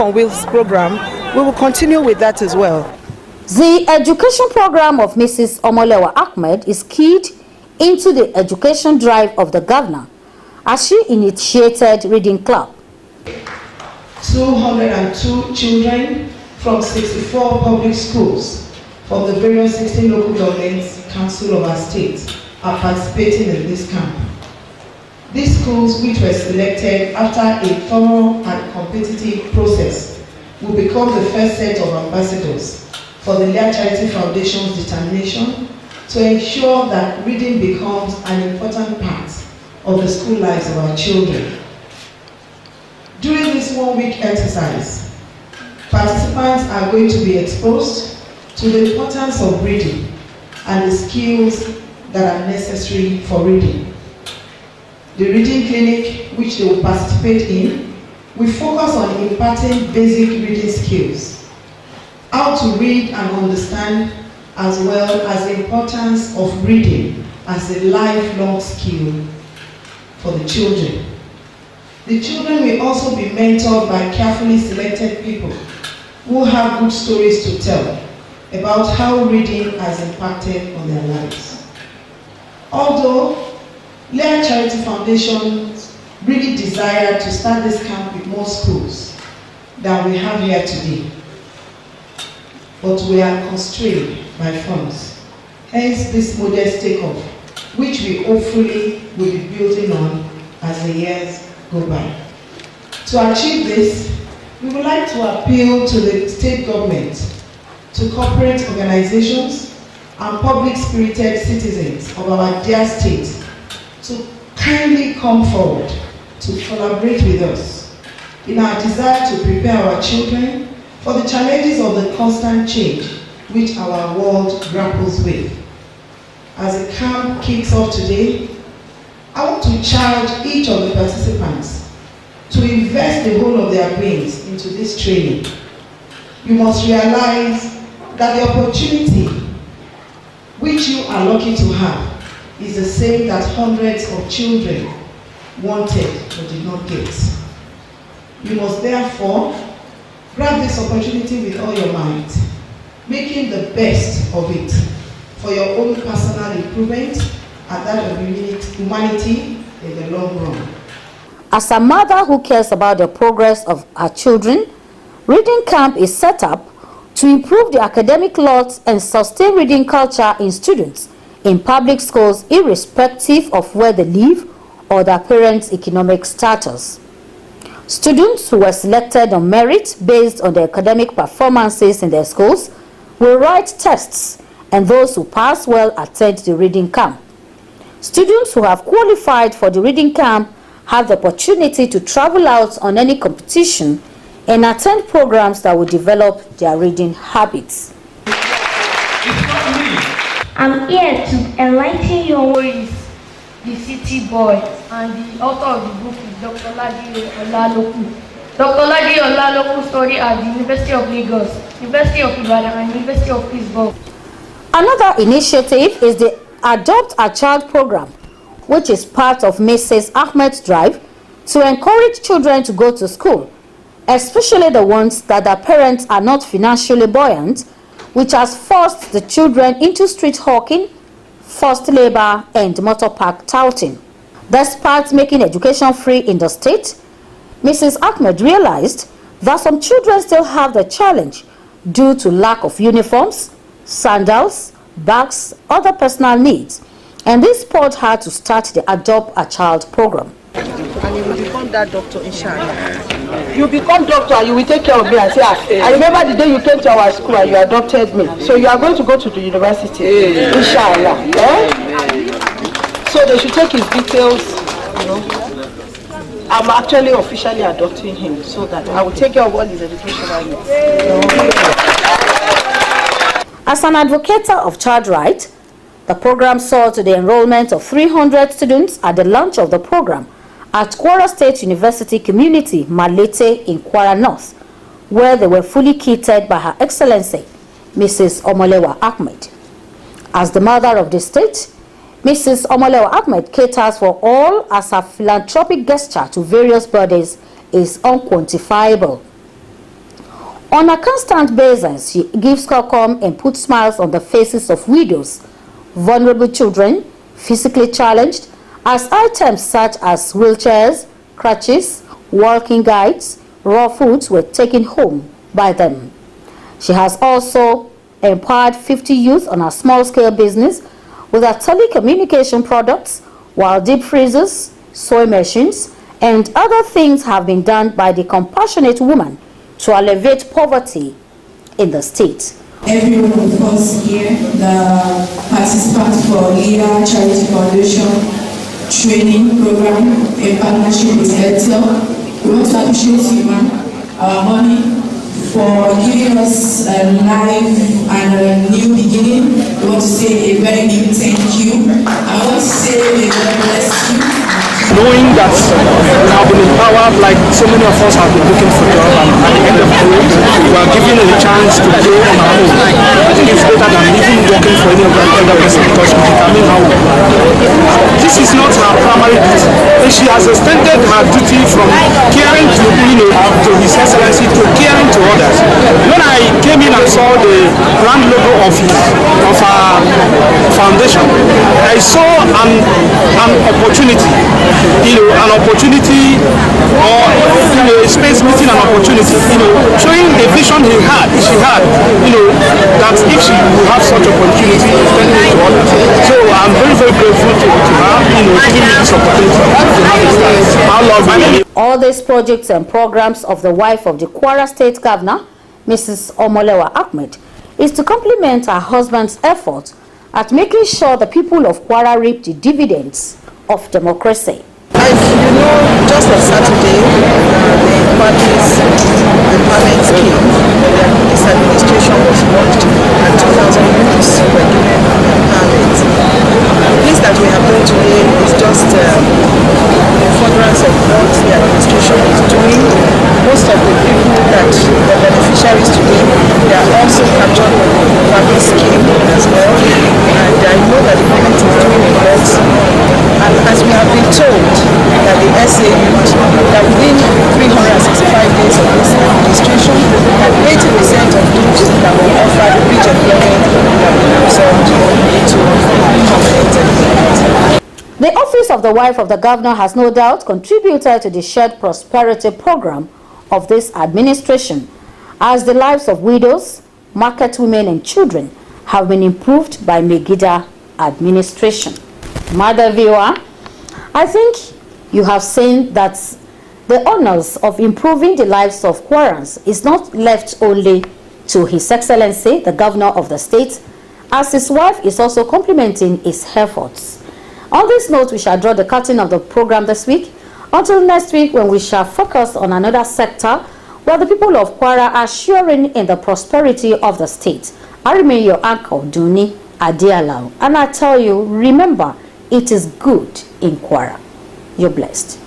on Wheels program, we will continue with that as well. The education program of Mrs. Omolewa Ahmed is keyed into the education drive of the governor as she initiated Reading Club. 202 children from 64 public schools from the various 16 local governments council of our state are participating in this camp. These schools, which were selected after a thorough and competitive process, will become the first set of ambassadors for the LEAH Charity Foundation's determination to ensure that reading becomes an important part of the school lives of our children. During this one-week exercise, participants are going to be exposed to the importance of reading and the skills that are necessary for reading. The reading clinic, which they will participate in, will focus on imparting basic reading skills, how to read and understand, as well as the importance of reading as a lifelong skill for the children. The children will also be mentored by carefully selected people who have good stories to tell about how reading has impacted on their lives. Although LEAH Charity Foundation really desired to start this camp with more schools than we have here today, but we are constrained by funds. Hence this modest takeoff, which we hopefully will be building on as the years go by. To achieve this, we would like to appeal to the state government, to corporate organizations, and public-spirited citizens of our dear state to kindly come forward to collaborate with us in our desire to prepare our children for the challenges of the constant change which our world grapples with. As the camp kicks off today, I want to charge each of the participants to invest the whole of their brains into this training. You must realize that the opportunity which you are lucky to have is the same that hundreds of children wanted but did not get. You must therefore grab this opportunity with all your might, making the best of it for your own personal improvement and that of humanity in the long run. As a mother who cares about the progress of her children, Reading Camp is set up to improve the academic lot and sustain reading culture in students in public schools irrespective of where they live or their parents' economic status. Students who were selected on merit based on their academic performances in their schools will write tests, and those who pass well attend the Reading Camp. Students who have qualified for the Reading Camp have the opportunity to travel out on any competition and attend programs that will develop their reading habits. I'm here to enlighten your worries, the city boy, and the author of the book is Dr. Ladi Olaloku. Dr. Ladi Olaloku studied at the University of Lagos, University of Ibadan, and University of Pittsburgh. Another initiative is the Adopt a Child program, which is part of Mrs. Ahmed's drive to encourage children to go to school, especially the ones that their parents are not financially buoyant, which has forced the children into street hawking, forced labor, and motor park touting. Despite making education free in the state, Mrs. Ahmed realized that some children still have the challenge due to lack of uniforms, sandals, bags, other personal needs, and this spurred her to start the Adopt a Child program. And you will become that doctor, inshallah. You become doctor and you will take care of me and say, I remember the day you came to our school and you adopted me. So you are going to go to the university, inshallah. So they should take his details, you know. I'm actually officially adopting him so that I will take care of all his educational needs. As an advocate of child rights, the program saw to the enrollment of 300 students at the launch of the program at Kwara State University Community, Malete in Kwara North, where they were fully kitted by Her Excellency, Mrs. Omolewa Ahmed. As the mother of the state, Mrs. Omolewa Ahmed caters for all as her philanthropic gesture to various bodies is unquantifiable. On a constant basis, she gives welcome and puts smiles on the faces of widows, vulnerable children, physically challenged, as items such as wheelchairs, crutches, walking guides, raw foods were taken home by them. She has also empowered 50 youth on a small-scale business with her telecommunication products, while deep freezers, sewing machines, and other things have been done by the compassionate woman to alleviate poverty in the state. Every one of us here, the participants for LEAH Charity Foundation training program in partnership with Airtel, we want to appreciate you, ma'am, our mommy, for giving us a life and a new beginning. We want to say a very big thank you. I want to say may God bless you. Knowing that we have been empowered, like so many of us have been looking for job, and at the end of the day, we are given a chance to grow on our own. I think it's better than even working for any other person, because we determine how we work. This is not her primary duty. She has extended her duty from caring to, to His Excellency to caring to others. When I came in and saw the brand logo of our foundation, I saw an opportunity. An opportunity, or a space meeting an opportunity, showing the vision she had, that if she will have such opportunity, extending it to others. So I'm very, very grateful to her, giving me this opportunity to have this. All these projects and programs of the wife of the Kwara State Governor, Mrs. Omolewa Ahmed, is to complement her husband's effort at making sure the people of Kwara reap the dividends of democracy. Just on Saturday, the party's empowerment scheme, this administration was launched and 2,000 youths were given empowerment. This that we have done today is just the furtherance of what the administration is doing. Most of the people that the beneficiaries today, they are also captured by the empowerment scheme as well. And I know that the government is doing a lot. And as we have been told that the SA youth, that within 365 days of this administration, that 80% of those that were offered bridge employment have been absorbed into permanent employment. The office of the wife of the governor has no doubt contributed to the shared prosperity program of this administration, as the lives of widows, market women and children have been improved by Megida administration. Mother viewer, I think you have seen that the honors of improving the lives of Kwarans is not left only to His Excellency, the Governor of the state, as his wife is also complementing his efforts. On this note, we shall draw the curtain of the program this week. Until next week, when we shall focus on another sector where the people of Kwara are sharing in the prosperity of the state. I remain your uncle, Duni Adialau, and I tell you, remember, it is good in Kwara. You're blessed.